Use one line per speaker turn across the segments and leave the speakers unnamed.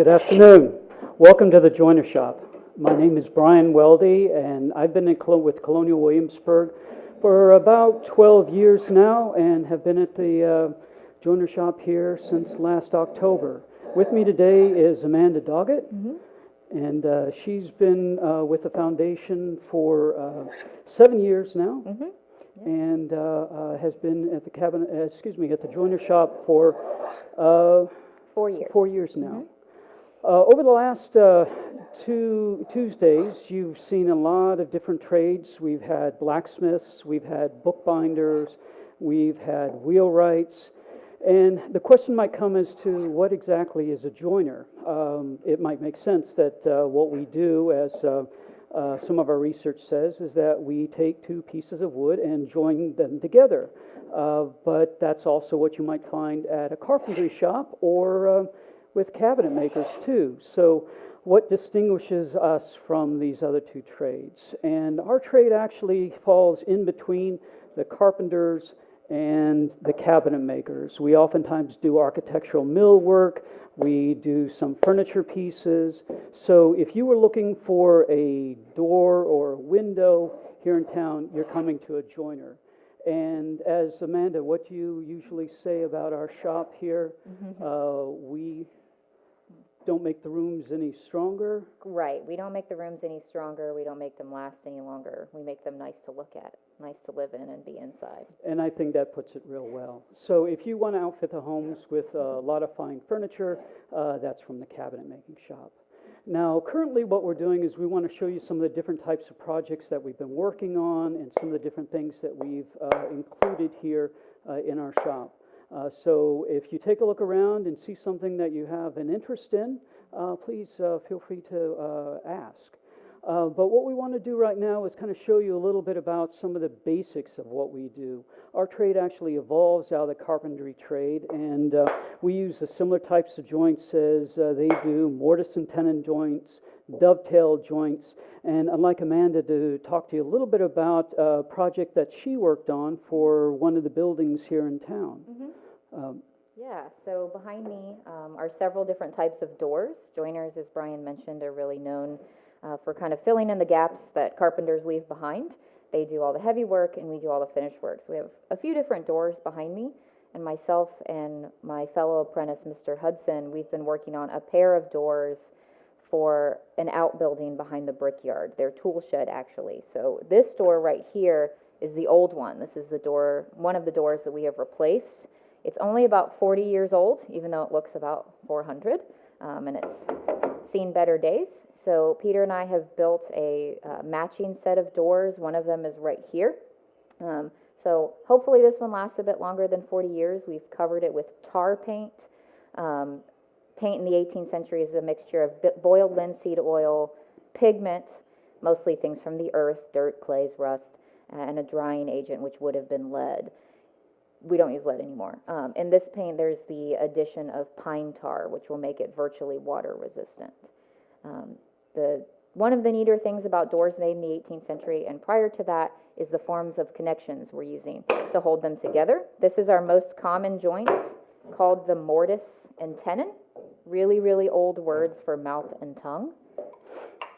Good afternoon. Welcome to the Joiner Shop. My name is Brian Weldy, and I've been with Colonial Williamsburg for about 12 years now and have been at the Joiner Shop here since last October. With me today is Amanda Doggett, and she's been with the foundation for 7 years now, and has been at the Joiner Shop for
4 years.
4 years now. Over the last two Tuesdays, you've seen a lot of different trades. We've had blacksmiths, we've had bookbinders, we've had wheelwrights, and the question might come as to what exactly is a joiner. It might make sense that what we do, as some of our research says, is that we take two pieces of wood and join them together. But that's also what you might find at a carpentry shop or with cabinet makers too. So what distinguishes us from these other two trades? And our trade actually falls in between the carpenters and the cabinet makers. We oftentimes do architectural millwork, we do some furniture pieces. So if you were looking for a door or a window here in town, you're coming to a joiner. And as Amanda, what do you usually say about our shop here? We don't make the rooms any stronger.
Right. We don't make the rooms any stronger. We don't make them last any longer. We make them nice to look at, nice to live in and be inside.
And I think that puts it real well. So if you want to outfit the homes with a lot of fine furniture, that's from the cabinet making shop. Now, currently what we're doing is we want to show you some of the different types of projects that we've been working on and some of the different things that we've included here in our shop. So if you take a look around and see something that you have an interest in, please feel free to ask. But what we want to do right now is kind of show you a little bit about some of the basics of what we do. Our trade actually evolves out of the carpentry trade, and we use the similar types of joints as they do: mortise and tenon joints, dovetail joints, and I'd like Amanda to talk to you a little bit about a project that she worked on for one of the buildings here in town.
Yeah, so behind me are several different types of doors. Joiners, as Brian mentioned, are really known for kind of filling in the gaps that carpenters leave behind. They do all the heavy work and we do all the finished work. So we have a few different doors behind me, and myself and my fellow apprentice, Mr. Hudson, we've been working on a pair of doors for an outbuilding behind the brickyard, their tool shed actually. So this door right here is the old one. This is the door, one of the doors that we have replaced. It's only about 40 years old, even though it looks about 400, and it's seen better days. So Peter and I have built a matching set of doors. One of them is right here. So hopefully this one lasts a bit longer than 40 years. We've covered it with tar paint. Paint in the 18th century is a mixture of boiled linseed oil, pigment, mostly things from the earth, dirt, clays, rust, and a drying agent, which would have been lead. We don't use lead anymore. In this paint, there's the addition of pine tar, which will make it virtually water resistant. One of the neater things about doors made in the 18th century and prior to that is the forms of connections we're using to hold them together. This is our most common joint, called the mortise and tenon. Really, really old words for mouth and tongue.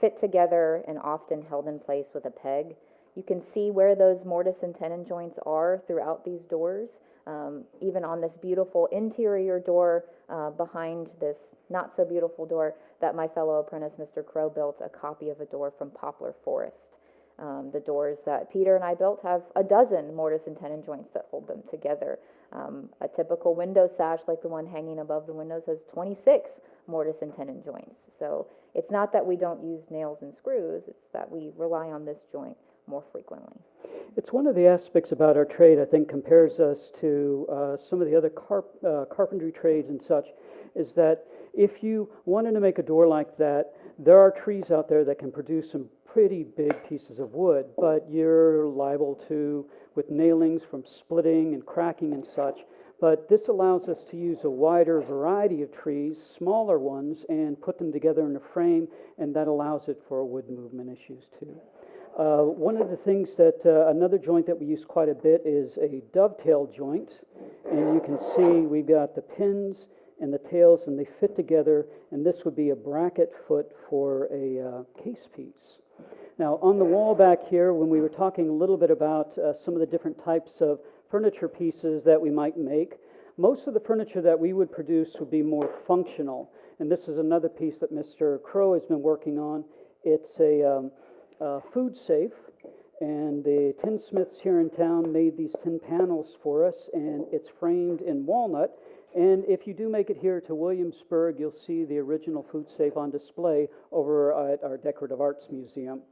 Fit together and often held in place with a peg. You can see where those mortise and tenon joints are throughout these doors. Even on this beautiful interior door behind this not so beautiful door that my fellow apprentice, Mr. Crow, built a copy of a door from poplar forest. The doors that Peter and I built have a dozen mortise and tenon joints that hold them together. A typical window sash like the one hanging above the windows has 26 mortise and tenon joints. So it's not that we don't use nails and screws, it's that we rely on this joint more frequently.
It's one of the aspects about our trade I think compares us to some of the other carpentry trades and such, is that if you wanted to make a door like that, there are trees out there that can produce some pretty big pieces of wood, but you're liable to, with nailings, from splitting and cracking and such. But this allows us to use a wider variety of trees, smaller ones, and put them together in a frame, and that allows it for wood movement issues too. One of the things that, another joint that we use quite a bit is a dovetail joint, and you can see we've got the pins and the tails, and they fit together, and this would be a bracket foot for a case piece. Now, on the wall back here, when we were talking a little bit about some of the different types of furniture pieces that we might make, most of the furniture that we would produce would be more functional. And this is another piece that Mr. Crow has been working on. It's a food safe, and the tinsmiths here in town made these tin panels for us, and it's framed in walnut. And if you do make it here to Williamsburg, you'll see the original food safe on display over at our Decorative Arts Museum.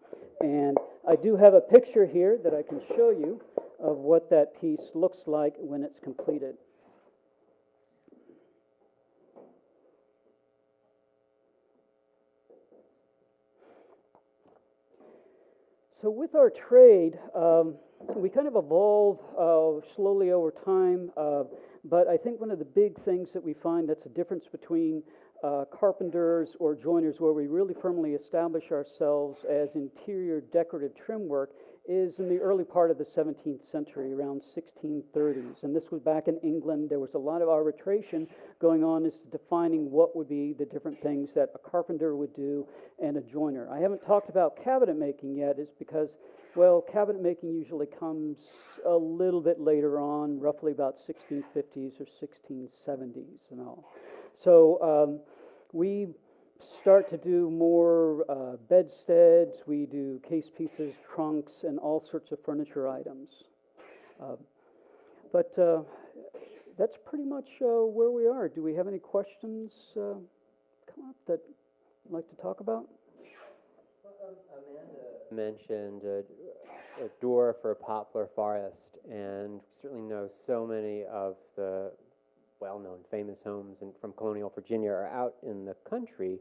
And I do have a picture here that I can show you of what that piece looks like when it's completed. So with our trade, we kind of evolve slowly over time, but I think one of the big things that we find that's a difference between carpenters or joiners, where we really firmly establish ourselves as interior decorative trim work, is in the early part of the 17th century, around 1630s. And this was back in England. There was a lot of arbitration going on as to defining what would be the different things that a carpenter would do and a joiner. I haven't talked about cabinet making yet, is because, well, cabinet making usually comes a little bit later on, roughly about 1650s or 1670s and all. So we start to do more bedsteads, we do case pieces, trunks, and all sorts of furniture items. But that's pretty much where we are. Do we have any questions come up that you'd like to talk about?
Amanda mentioned a door for poplar forest, and certainly knows so many of the well-known famous homes from Colonial Virginia are out in the country.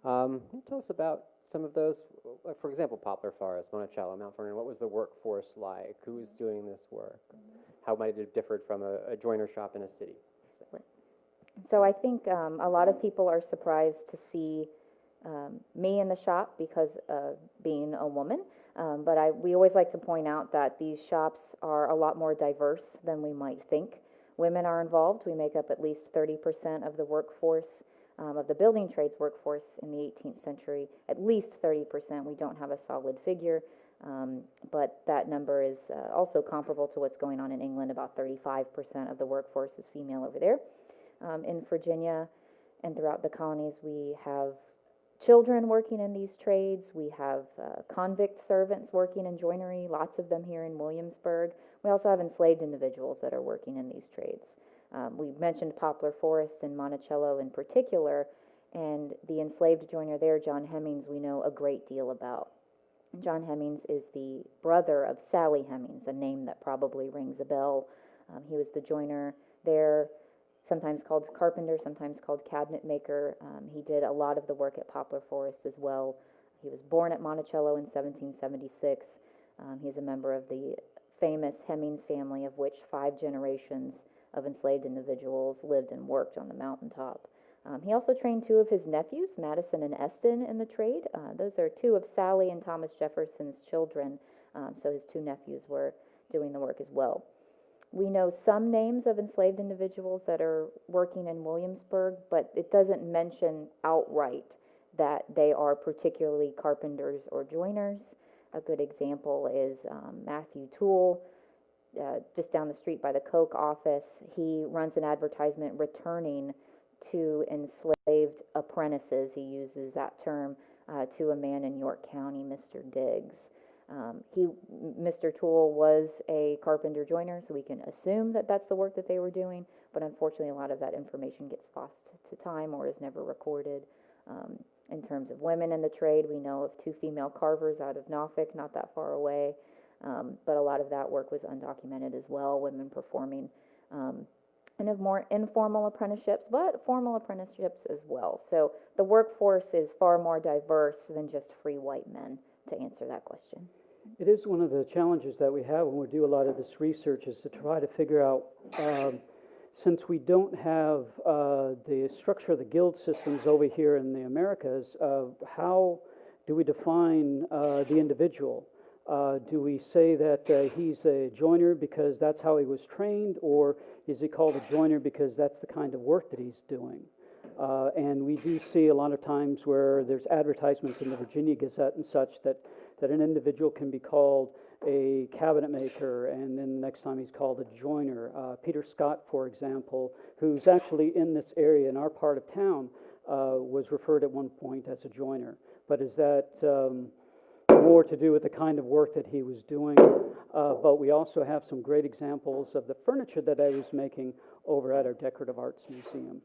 Can you tell us about some of those? Like, for example, poplar forest, Monticello, Mount Vernon. What was the workforce like? Who was doing this work? How might it have differed from a joiner shop in a city?
So I think a lot of people are surprised to see me in the shop because of being a woman. But we always like to point out that these shops are a lot more diverse than we might think. Women are involved. We make up at least 30% of the workforce, of the building trades workforce in the 18th century, at least 30%. We don't have a solid figure, but that number is also comparable to what's going on in England. About 35% of the workforce is female over there. In Virginia and throughout the colonies, we have children working in these trades. We have convict servants working in joinery, lots of them here in Williamsburg. We also have enslaved individuals that are working in these trades. We mentioned poplar forest in Monticello in particular, and the enslaved joiner there, John Hemings, we know a great deal about. John Hemings is the brother of Sally Hemings, a name that probably rings a bell. He was the joiner there, sometimes called carpenter, sometimes called cabinet maker. He did a lot of the work at poplar forest as well. He was born at Monticello in 1776. He's a member of the famous Hemings family, of which 5 generations of enslaved individuals lived and worked on the mountaintop. He also trained 2 of his nephews, Madison and Eston, in the trade. Those are 2 of Sally and Thomas Jefferson's children, so his 2 nephews were doing the work as well. We know some names of enslaved individuals that are working in Williamsburg, but it doesn't mention outright that they are particularly carpenters or joiners. A good example is Matthew Toole, just down the street by the Coke office. He runs an advertisement returning to enslaved apprentices, he uses that term, to a man in York County, Mr. Diggs. Mr. Toole was a carpenter joiner, so we can assume that that's the work that they were doing, but unfortunately a lot of that information gets lost to time or is never recorded. In terms of women in the trade, we know of 2 female carvers out of Norfolk, not that far away, but a lot of that work was undocumented as well, women performing kind of more informal apprenticeships, but formal apprenticeships as well. So the workforce is far more diverse than just free white men, to answer that question.
It is one of the challenges that we have when we do a lot of this research, is to try to figure out, since we don't have the structure of the guild systems over here in the Americas, how do we define the individual? Do we say that he's a joiner because that's how he was trained, or is he called a joiner because that's the kind of work that he's doing? And we do see a lot of times where there's advertisements in the Virginia Gazette and such that an individual can be called a cabinet maker, and then the next time he's called a joiner. Peter Scott, for example, who's actually in this area in our part of town, was referred at one point as a joiner. But is that more to do with the kind of work that he was doing? But we also have some great examples of the furniture that I was making over at our Decorative Arts Museum.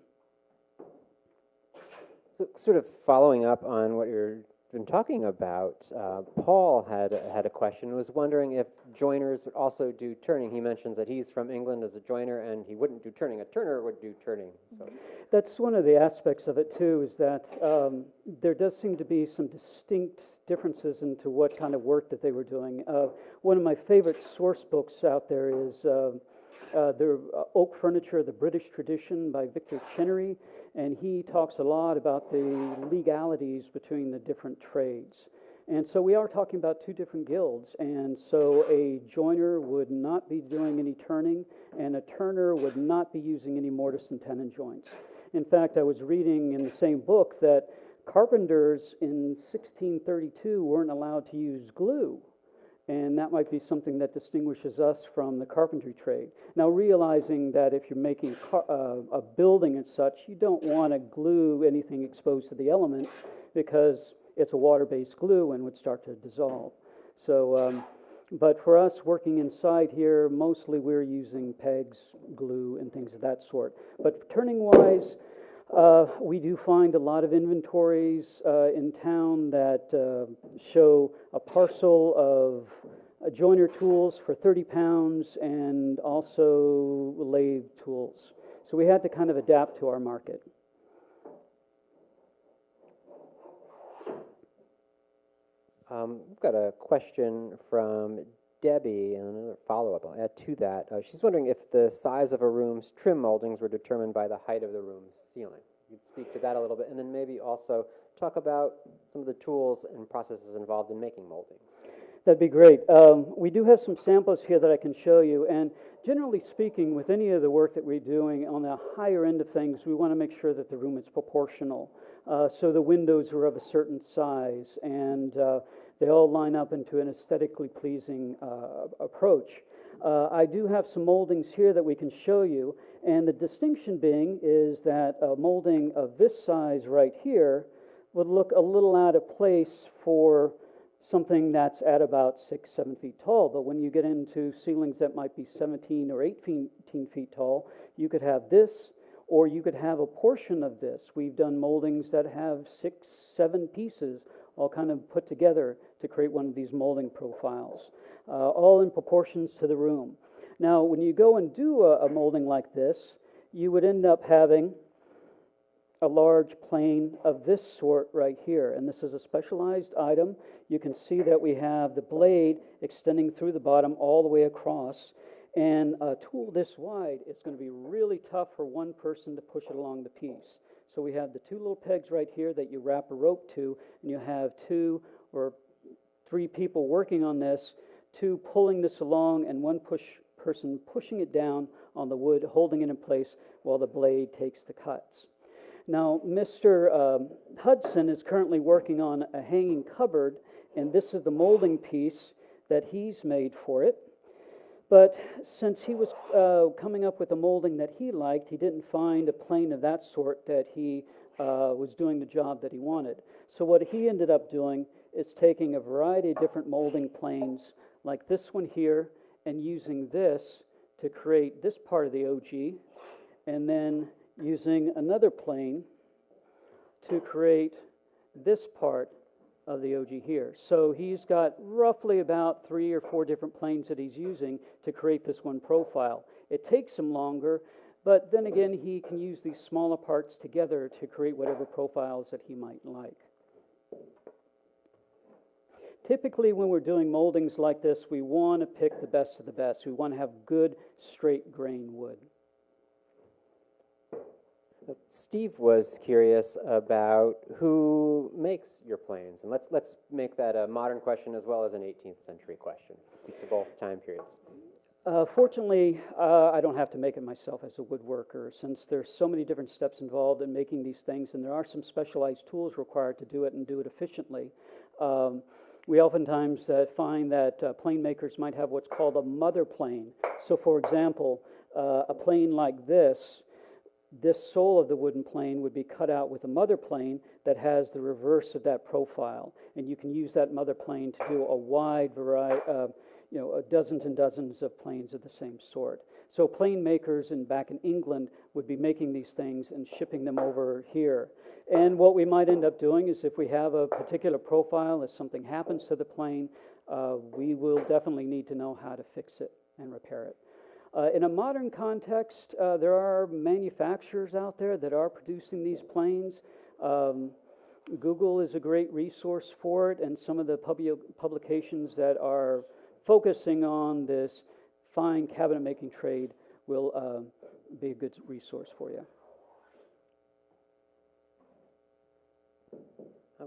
So, sort of following up on what you've been talking about, Paul had a question. Was wondering if joiners would also do turning. He mentions that he's from England as a joiner, and he wouldn't do turning. A turner would do turning. So
that's one of the aspects of it too. Is that there does seem to be some distinct differences into what kind of work that they were doing. One of my favorite source books out there is the Oak Furniture, the British Tradition by Victor Chenery, and he talks a lot about the legalities between the different trades. And so we are talking about two different guilds, and so a joiner would not be doing any turning, and a turner would not be using any mortise and tenon joints. In fact, I was reading in the same book that carpenters in 1632 weren't allowed to use glue. And that might be something that distinguishes us from the carpentry trade. Now, realizing that if you're making a building and such, you don't want to glue anything exposed to the elements because it's a water-based glue and would start to dissolve. So, but for us working inside here, mostly we're using pegs, glue, and things of that sort. But turning-wise, we do find a lot of inventories in town that show a parcel of joiner tools for 30 pounds and also lathe tools. So we had to kind of adapt to our market.
We've got a question from Debbie, and another follow-up I'll add to that. She's wondering if the size of a room's trim moldings were determined by the height of the room's ceiling. You'd speak to that a little bit, and then maybe also talk about some of the tools and processes involved in making moldings.
That'd be great. We do have some samples here that I can show you, and generally speaking, with any of the work that we're doing on the higher end of things, we want to make sure that the room is proportional. So the windows are of a certain size, and they all line up into an aesthetically pleasing approach. I do have some moldings here that we can show you, and the distinction being is that a molding of this size right here would look a little out of place for something that's at about 6-7 feet tall. But when you get into ceilings that might be 17 or 18 feet tall, you could have this, or you could have a portion of this. We've done moldings that have 6-7 pieces all kind of put together to create one of these molding profiles, all in proportions to the room. Now, when you go and do a molding like this, you would end up having a large plane of this sort right here, and this is a specialized item. You can see that we have the blade extending through the bottom all the way across, and a tool this wide, it's going to be really tough for one person to push it along the piece. So we have the two little pegs right here that you wrap a rope to, and you have 2 or 3 people working on this, 2 pulling this along, and one person pushing it down on the wood, holding it in place while the blade takes the cuts. Now, Mr. Hudson is currently working on a hanging cupboard, and this is the molding piece that he's made for it. But since he was coming up with a molding that he liked, he didn't find a plane of that sort that he was doing the job that he wanted. So what he ended up doing is taking a variety of different molding planes, like this one here, and using this to create this part of the OG, and then using another plane to create this part of the OG here. So he's got roughly about 3 or 4 different planes that he's using to create this one profile. It takes him longer, but then again, he can use these smaller parts together to create whatever profiles that he might like. Typically, when we're doing moldings like this, we want to pick the best of the best. We want to have good, straight grain wood.
Steve was curious about who makes your planes, and let's make that a modern question as well as an 18th century question. Speak to both time periods.
Fortunately, I don't have to make it myself as a woodworker, since there's so many different steps involved in making these things, and there are some specialized tools required to do it and do it efficiently. We oftentimes find that plane makers might have what's called a mother plane. So, for example, a plane like this sole of the wooden plane would be cut out with a mother plane that has the reverse of that profile, and you can use that mother plane to do a wide variety, dozens and dozens of planes of the same sort. So plane makers back in England would be making these things and shipping them over here. And what we might end up doing is, if we have a particular profile, if something happens to the plane, we will definitely need to know how to fix it and repair it. In a modern context, there are manufacturers out there that are producing these planes. Google is a great resource for it, and some of the publications that are focusing on this fine cabinet making trade will be a good resource for you.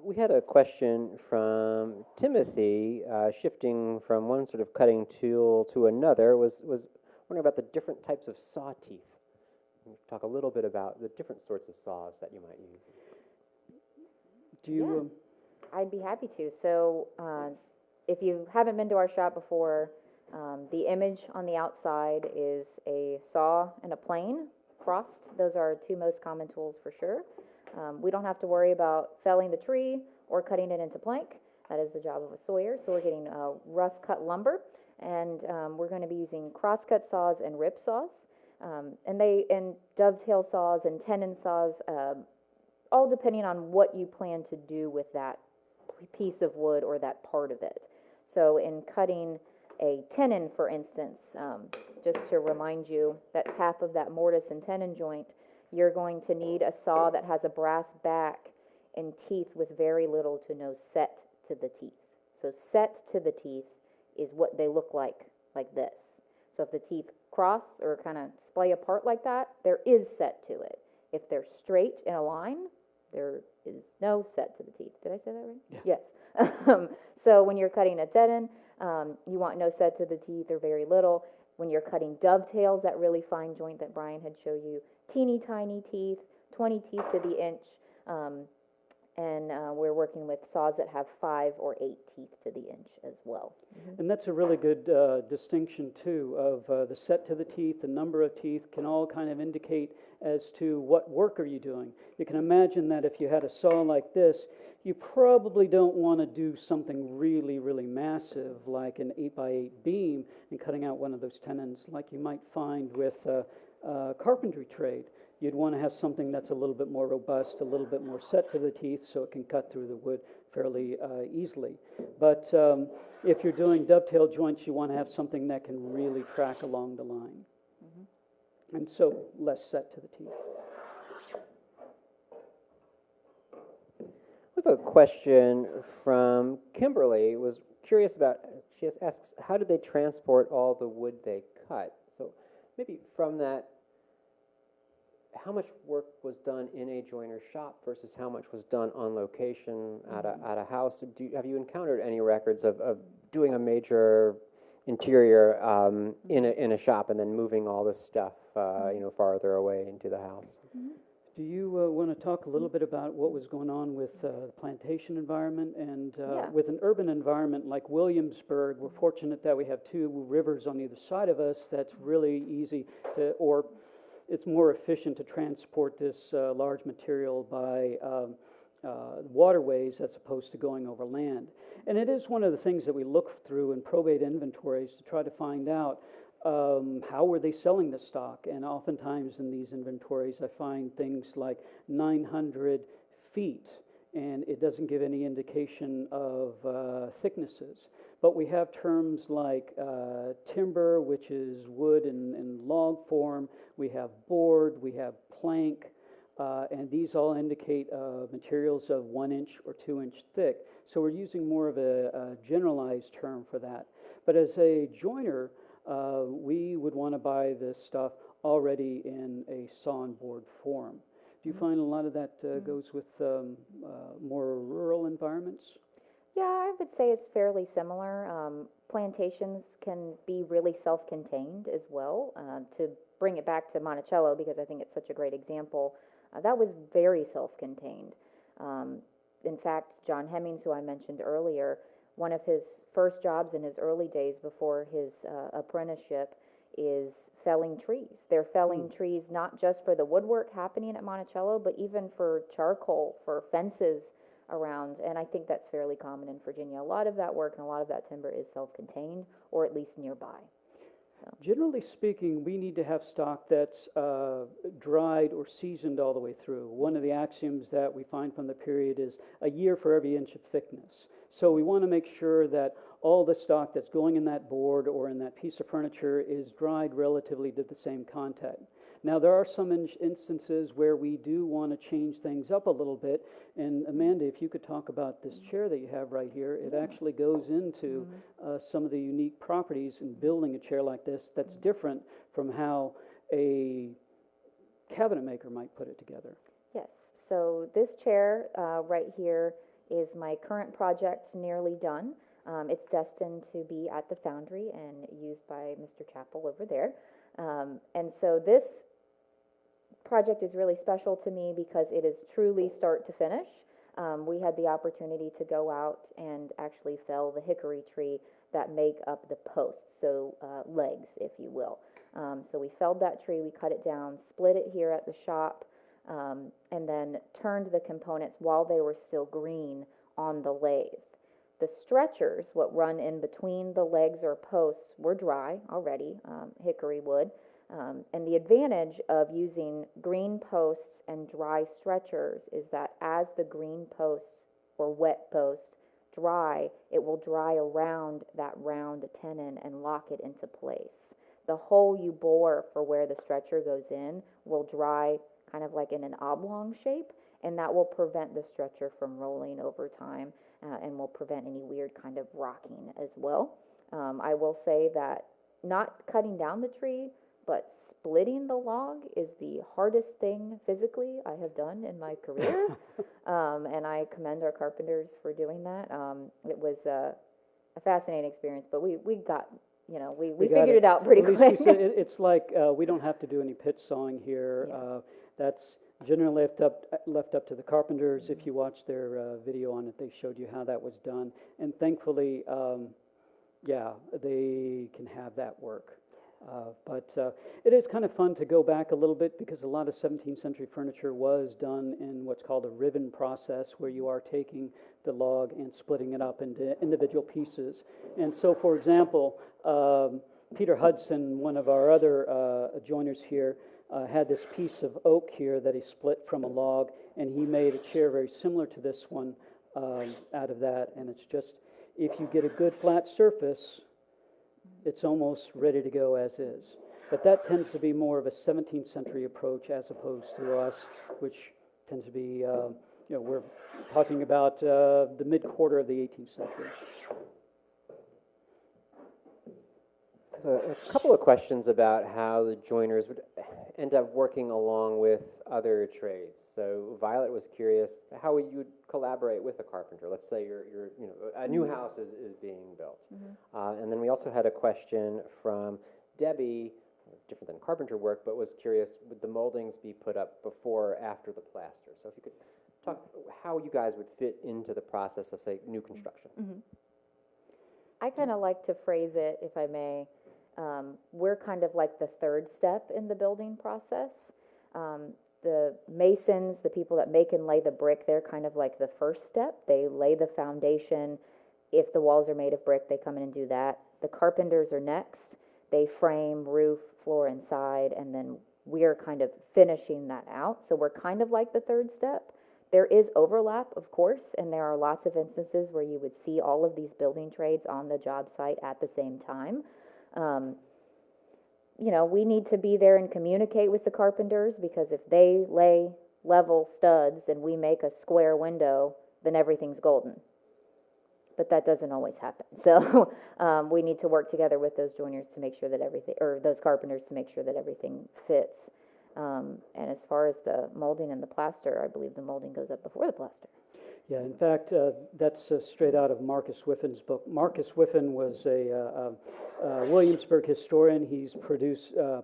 We had a question from Timothy, shifting from one sort of cutting tool to another, was wondering about the different types of saw teeth. Can you talk a little bit about the different sorts of saws that you might use?
Do you?
Yeah, I'd be happy to. So if you haven't been to our shop before, the image on the outside is a saw and a plane crossed. Those are our two most common tools for sure. We don't have to worry about felling the tree or cutting it into plank. That is the job of a sawyer. So we're getting rough cut lumber, and we're going to be using crosscut saws and rip saws, and dovetail saws and tenon saws, all depending on what you plan to do with that piece of wood or that part of it. So in cutting a tenon, for instance, just to remind you, that's half of that mortise and tenon joint, you're going to need a saw that has a brass back and teeth with very little to no set to the teeth. So set to the teeth is what they look like this. So if the teeth cross or kind of splay apart like that, there is set to it. If they're straight in a line, there is no set to the teeth. Did I say that right?
Yeah.
Yes. So when you're cutting a tenon, you want no set to the teeth or very little. When you're cutting dovetails, that really fine joint that Brian had showed you, teeny tiny teeth, 20 teeth to the inch, and we're working with saws that have 5 or 8 teeth to the inch as well. Mm-hmm.
And that's a really good distinction too, of the set to the teeth, the number of teeth can all kind of indicate as to what work are you doing. You can imagine that if you had a saw like this, you probably don't want to do something really, really massive like an 8x8 beam and cutting out one of those tenons like you might find with carpentry trade. You'd want to have something that's a little bit more robust, a little bit more set to the teeth so it can cut through the wood fairly easily. But if you're doing dovetail joints, you want to have something that can really track along the line. Mm-hmm. And so less set to the teeth.
We have a question from Kimberly. Was curious about, she asks, how did they transport all the wood they cut? So maybe from that, how much work was done in a joiner's shop versus how much was done on location at a house? Have you encountered any records of doing a major interior in a shop and then moving all this stuff farther away into the house?
Mm-hmm.
Do you want to talk a little bit about what was going on with the plantation environment and with an urban environment like Williamsburg? We're fortunate that we have 2 rivers on either side of us. That's really easy to, or it's more efficient to transport this large material by waterways as opposed to going over land. And it is one of the things that we look through in probate inventories to try to find out how were they selling the stock. And oftentimes in these inventories I find things like 900 feet, and it doesn't give any indication of thicknesses. But we have terms like timber, which is wood in log form. We have board, we have plank, and these all indicate materials of 1 inch or 2 inch thick. So we're using more of a generalized term for that. But as a joiner, we would want to buy this stuff already in a sawn board form. Do you find a lot of that goes with more rural environments?
Yeah, I would say it's fairly similar. plantations can be really self-contained as well. To bring it back to Monticello, because I think it's such a great example, that was very self-contained. In fact, John Hemings, who I mentioned earlier, one of his first jobs in his early days before his apprenticeship is felling trees. They're felling trees not just for the woodwork happening at Monticello, but even for charcoal, for fences around, and I think that's fairly common in Virginia. A lot of that work and a lot of that timber is self-contained, or at least nearby.
Generally speaking, we need to have stock that's dried or seasoned all the way through. One of the axioms that we find from the period is a year for every inch of thickness. So we want to make sure that all the stock that's going in that board or in that piece of furniture is dried relatively to the same content. Now, there are some instances where we do want to change things up a little bit. And Amanda, if you could talk about this chair that you have right here, it actually goes into some of the unique properties in building a chair like this that's different from how a cabinet maker might put it together.
Yes, so this chair right here is my current project, nearly done. It's destined to be at the foundry and used by Mr. Chappell over there. And so this project is really special to me because it is truly start to finish. We had the opportunity to go out and actually fell the hickory tree that make up the posts, so legs, if you will. So we felled that tree, we cut it down, split it here at the shop, and then turned the components while they were still green on the lathe. The stretchers, what run in between the legs or posts, were dry already, hickory wood. And the advantage of using green posts and dry stretchers is that as the green posts or wet posts dry, it will dry around that round tenon and lock it into place. The hole you bore for where the stretcher goes in will dry kind of like in an oblong shape, and that will prevent the stretcher from rolling over time and will prevent any weird kind of rocking as well. I will say that not cutting down the tree, but splitting the log is the hardest thing physically I have done in my career, and I commend our carpenters for doing that. It was a fascinating experience, but we got, you know, we figured it out pretty quick.
It's like we don't have to do any pitch sawing here.
Yeah.
That's generally left up to the carpenters. If you watch their video on it, they showed you how that was done, and thankfully, yeah, they can have that work. But it is kind of fun to go back a little bit because a lot of 17th century furniture was done in what's called a riven process, where you are taking the log and splitting it up into individual pieces. And so, for example, Peter Hudson, one of our other joiners here, had this piece of oak here that he split from a log, and he made a chair very similar to this one out of that. And it's just, if you get a good flat surface, it's almost ready to go as is. But that tends to be more of a 17th century approach as opposed to us, which tends to be, we're talking about the mid-quarter of the 18th century.
A couple of questions about how the joiners would end up working along with other trades. So Violet was curious how you would collaborate with a carpenter. Let's say a new house is being built. And then we also had a question from Debbie, different than carpenter work, but was curious, would the moldings be put up before or after the plaster? So if you could talk how you guys would fit into the process of, say, new construction.
I kind of like to phrase it, if I may, we're kind of like the third step in the building process. The masons, the people that make and lay the brick, they're kind of like the first step. They lay the foundation. If the walls are made of brick, they come in and do that. The carpenters are next. They frame, roof, floor, and side, and then we're kind of finishing that out. So we're kind of like the third step. There is overlap, of course, and there are lots of instances where you would see all of these building trades on the job site at the same time. We need to be there and communicate with the carpenters, because if they lay level studs and we make a square window, then everything's golden. But that doesn't always happen. So we need to work together with those joiners to make sure that everything, or those carpenters to make sure that everything fits. And as far as the molding and the plaster, I believe the molding goes up before the plaster.
Yeah, in fact, that's straight out of Marcus Whiffin's book. Marcus Whiffin was a Williamsburg historian. He's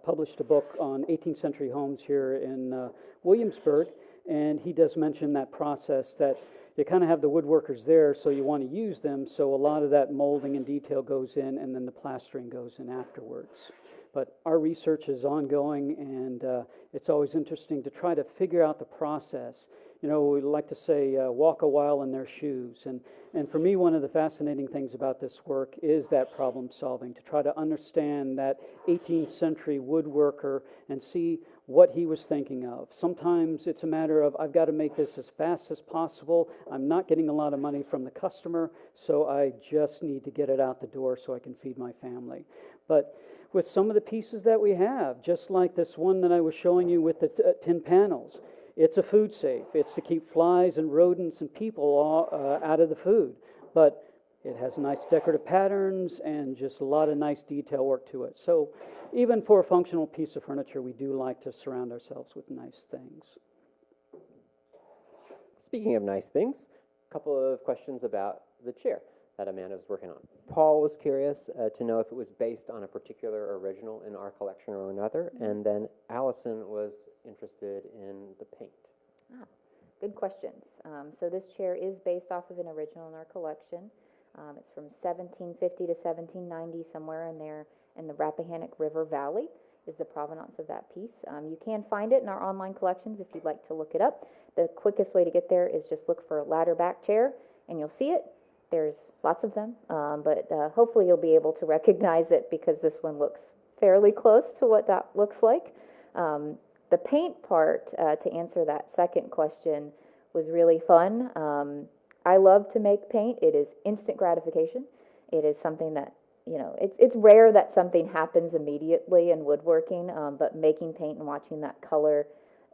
published a book on 18th century homes here in Williamsburg, and he does mention that process that you kind of have the woodworkers there, so you want to use them, so a lot of that molding and detail goes in, and then the plastering goes in afterwards. But our research is ongoing, and it's always interesting to try to figure out the process. You know, we like to say, walk a while in their shoes. And for me, one of the fascinating things about this work is that problem solving, to try to understand that 18th century woodworker and see what he was thinking of. Sometimes it's a matter of, I've got to make this as fast as possible. I'm not getting a lot of money from the customer, so I just need to get it out the door so I can feed my family. But with some of the pieces that we have, just like this one that I was showing you with the tin panels, it's a food safe. It's to keep flies and rodents and people all, out of the food. But it has nice decorative patterns and just a lot of nice detail work to it. So even for a functional piece of furniture, we do like to surround ourselves with nice things.
Speaking of nice things, a couple of questions about the chair that Amanda's working on. Paul was curious to know if it was based on a particular original in our collection or another, and then Allison was interested in the paint.
Good questions. So this chair is based off of an original in our collection. It's from 1750 to 1790, somewhere in there in the Rappahannock River Valley is the provenance of that piece. You can find it in our online collections if you'd like to look it up. The quickest way to get there is just look for a ladder back chair, and you'll see it. There's lots of them, but hopefully you'll be able to recognize it because this one looks fairly close to what that looks like. The paint part, to answer that second question, was really fun. I love to make paint. It is instant gratification. It is something that, you know, it's rare that something happens immediately in woodworking, but making paint and watching that color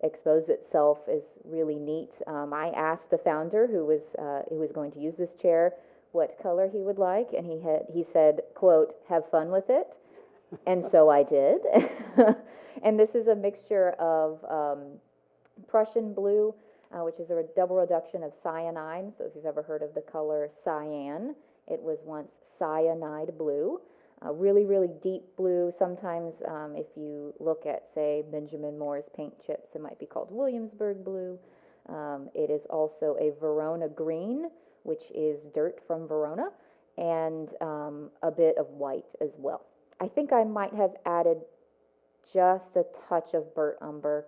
expose itself is really neat. I asked the founder who was going to use this chair what color he would like, and he said, quote, "Have fun with it," and so I did. And this is a mixture of Prussian blue, which is a double reduction of cyanide. So if you've ever heard of the color cyan, it was once cyanide blue. Really, really deep blue. Sometimes if you look at, say, Benjamin Moore's paint chips, it might be called Williamsburg blue. It is also a Verona green, which is dirt from Verona, and a bit of white as well. I think I might have added just a touch of burnt umber.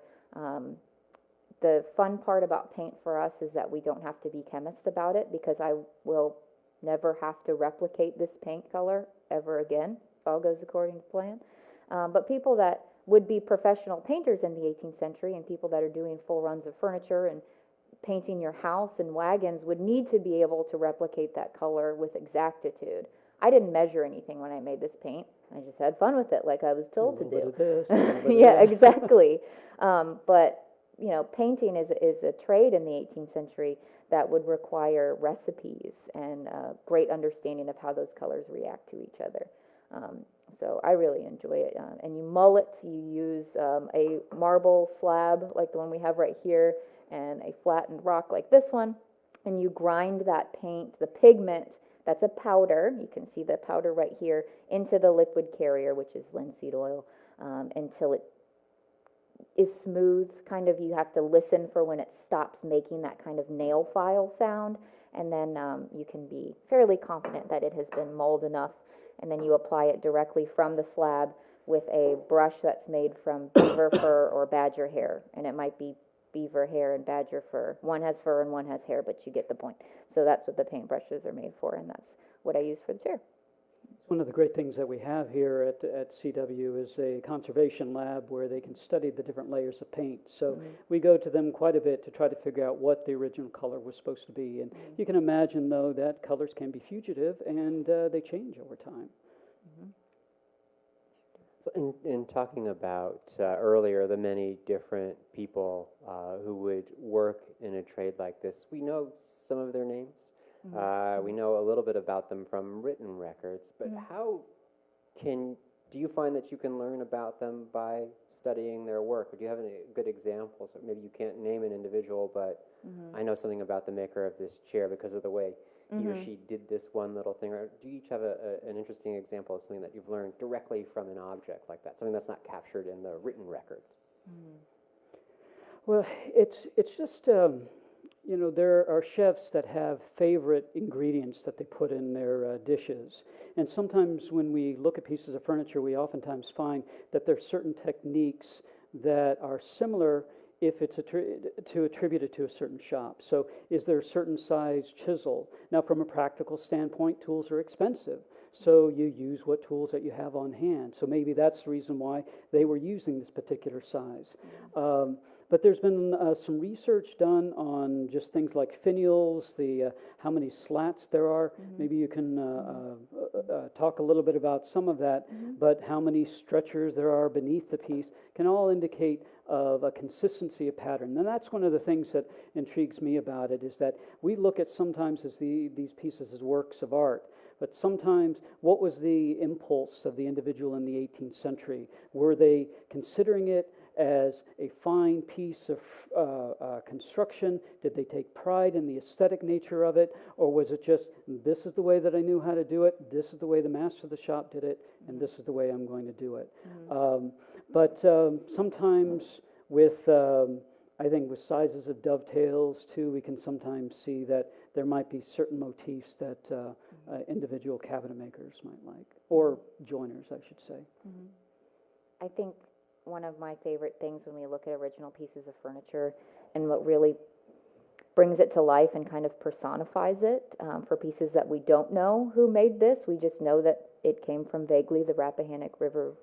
The fun part about paint for us is that we don't have to be chemists about it, because I will never have to replicate this paint color ever again, if all goes according to plan. But people that would be professional painters in the 18th century, and people that are doing full runs of furniture and painting your house and wagons, would need to be able to replicate that color with exactitude. I didn't measure anything when I made this paint. I just had fun with it, like I was told to do. Yeah, exactly. But you know, painting is a trade in the 18th century that would require recipes and great understanding of how those colors react to each other. So I really enjoy it. And you mull it. You use a marble slab like the one we have right here, and a flattened rock like this one, and you grind that paint, the pigment, that's a powder, you can see the powder right here, into the liquid carrier, which is linseed oil, until it is smooth. Kind of, you have to listen for when it stops making that kind of nail file sound, and then you can be fairly confident that it has been mulled enough, and then you apply it directly from the slab with a brush that's made from beaver fur or badger hair, and it might be beaver hair and badger fur. One has fur and one has hair, but you get the point. So that's what the paintbrushes are made for, and that's what I use for the chair.
One of the great things that we have here at CW is a conservation lab where they can study the different layers of paint. So we go to them quite a bit to try to figure out what the original color was supposed to be. And you can imagine, though, that colors can be fugitive, and they change over time.
So in talking about earlier the many different people who would work in a trade like this, we know some of their names. We know a little bit about them from written records, but how can do you find that you can learn about them by studying their work? Or do you have any good examples? Or maybe you can't name an individual, but I know something about the maker of this chair because of the way he or she did this one little thing. Or do you each have an interesting example of something that you've learned directly from an object like that, something that's not captured in the written records?
Well, it's just, there are chefs that have favorite ingredients that they put in their dishes. And sometimes when we look at pieces of furniture, we oftentimes find that there's certain techniques that are similar if it's attributed to a certain shop. So is there a certain size chisel? Now, from a practical standpoint, tools are expensive. So you use what tools that you have on hand. So maybe that's the reason why they were using this particular size. But there's been some research done on just things like finials, how many slats there are. Maybe you can talk a little bit about some of that, but how many stretchers there are beneath the piece can all indicate of a consistency of pattern. And that's one of the things that intrigues me about it, is that we look at sometimes as these pieces as works of art, but sometimes what was the impulse of the individual in the 18th century? Were they considering it as a fine piece of construction? Did they take pride in the aesthetic nature of it? Or was it just, this is the way that I knew how to do it, this is the way the master of the shop did it, and this is the way I'm going to do it? But sometimes with, I think with sizes of dovetails too, we can sometimes see that there might be certain motifs that individual cabinet makers might like, or joiners, I should say.
I think one of my favorite things when we look at original pieces of furniture, and what really brings it to life and kind of personifies it, for pieces that we don't know who made this, we just know that it came from vaguely the Rappahannock River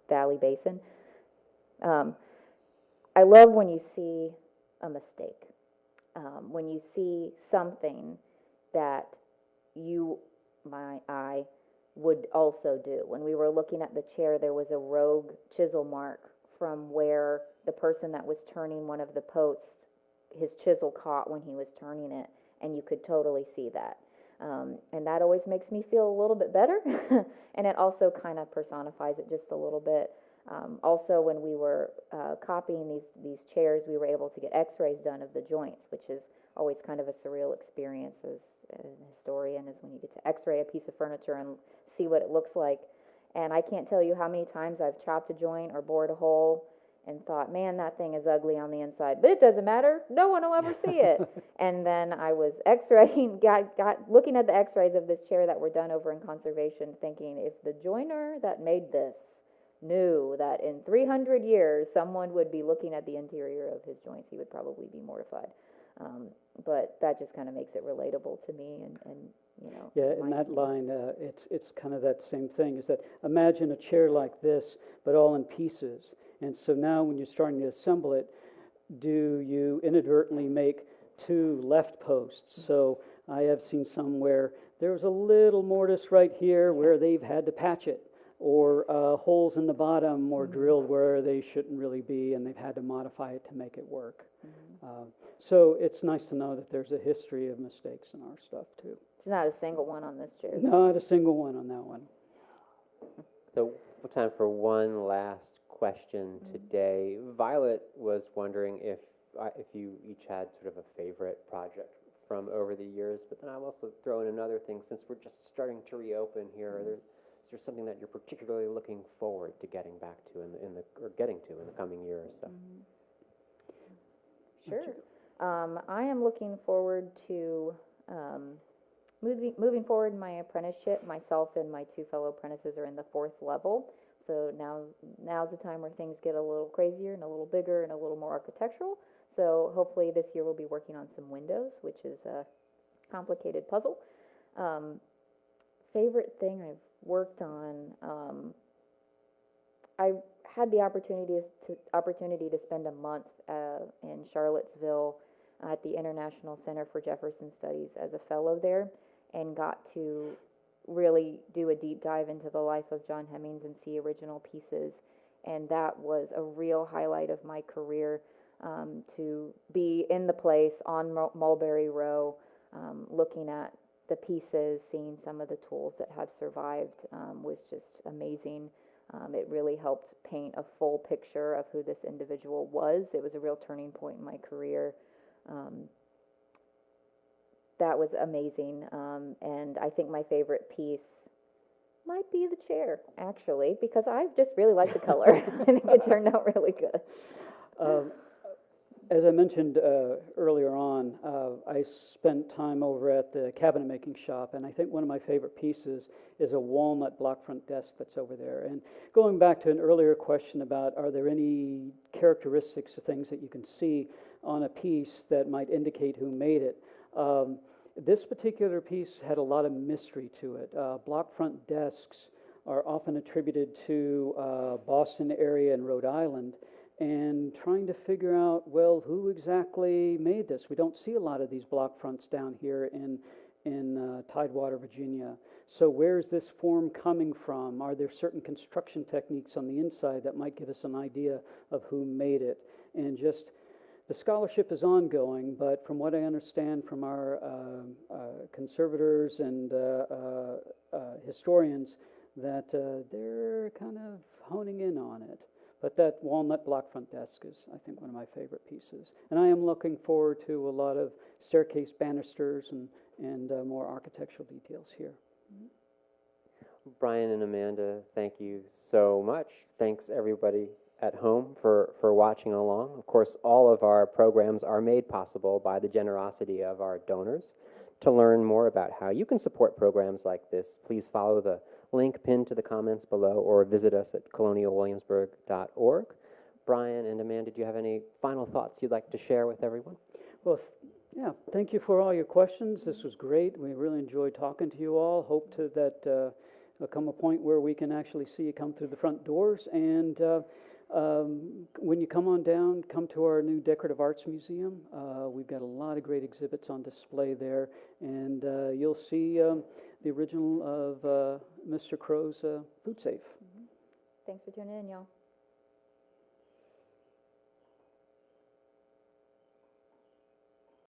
Valley Basin. I love when you see a mistake, when you see something that I would also do. When we were looking at the chair, there was a rogue chisel mark from where the person that was turning one of the posts, his chisel caught when he was turning it, and you could totally see that. And that always makes me feel a little bit better, and it also kind of personifies it just a little bit. Also, when we were copying these chairs, we were able to get x-rays done of the joints, which is always kind of a surreal experience as a historian, is when you get to x-ray a piece of furniture and see what it looks like. And I can't tell you how many times I've chopped a joint or bored a hole and thought, man, that thing is ugly on the inside, but it doesn't matter, no one will ever see it. And then I was x-raying, got looking at the x-rays of this chair that were done over in conservation, thinking, if the joiner that made this knew that in 300 years someone would be looking at the interior of his joints, he would probably be mortified. But that just kind of makes it relatable to me, and
Yeah, in that line, it's kind of that same thing, is that imagine a chair like this, but all in pieces. And so now when you're starting to assemble it, do you inadvertently make two left posts? So I have seen some where there's a little mortise right here where they've had to patch it, or holes in the bottom were drilled where they shouldn't really be, and they've had to modify it to make it work. So it's nice to know that there's a history of mistakes in our stuff too.
There's not a single one on this chair.
Not a single one on that one.
So we have time for one last question today. Violet was wondering if you each had sort of a favorite project from over the years, but then I'll also throw in another thing, since we're just starting to reopen here. Is there something that you're particularly looking forward to getting back to in the coming year or so?
Sure. I am looking forward to moving forward in my apprenticeship. Myself and my two fellow apprentices are in the 4th level, so now's the time where things get a little crazier and a little bigger and a little more architectural. So hopefully this year we'll be working on some windows, which is a complicated puzzle. Favorite thing I've worked on, I had the opportunity to spend a month in Charlottesville at the International Center for Jefferson Studies as a fellow there, and got to really do a deep dive into the life of John Hemings and see original pieces. And that was a real highlight of my career, to be in the place on Mulberry Row, looking at the pieces, seeing some of the tools that have survived, was just amazing. It really helped paint a full picture of who this individual was. It was a real turning point in my career. That was amazing, and I think my favorite piece might be the chair, actually, because I just really like the color. I think it turned out really good.
As I mentioned earlier on, I spent time over at the cabinet making shop, and I think one of my favorite pieces is a walnut block front desk that's over there. And going back to an earlier question about are there any characteristics or things that you can see on a piece that might indicate who made it, this particular piece had a lot of mystery to it. Block front desks are often attributed to Boston area and Rhode Island, and trying to figure out, well, who exactly made this? We don't see a lot of these block fronts down here in Tidewater, Virginia. So where is this form coming from? Are there certain construction techniques on the inside that might give us an idea of who made it? And just the scholarship is ongoing, but from what I understand from our conservators and historians, that they're kind of honing in on it. But that walnut block front desk is, I think, one of my favorite pieces. And I am looking forward to a lot of staircase banisters and more architectural details here.
Brian and Amanda, thank you so much. Thanks, everybody at home, for watching along. Of course, all of our programs are made possible by the generosity of our donors. To learn more about how you can support programs like this, please follow the link pinned to the comments below or visit us at colonialwilliamsburg.org. Brian and Amanda, do you have any final thoughts you'd like to share with everyone?
Well, yeah, thank you for all your questions. This was great. We really enjoyed talking to you all. Hope that there'll come a point where we can actually see you come through the front doors. And when you come on down, come to our new Decorative Arts Museum. We've got a lot of great exhibits on display there, and you'll see the original of Mr. Crow's food safe.
Thanks for tuning in, y'all.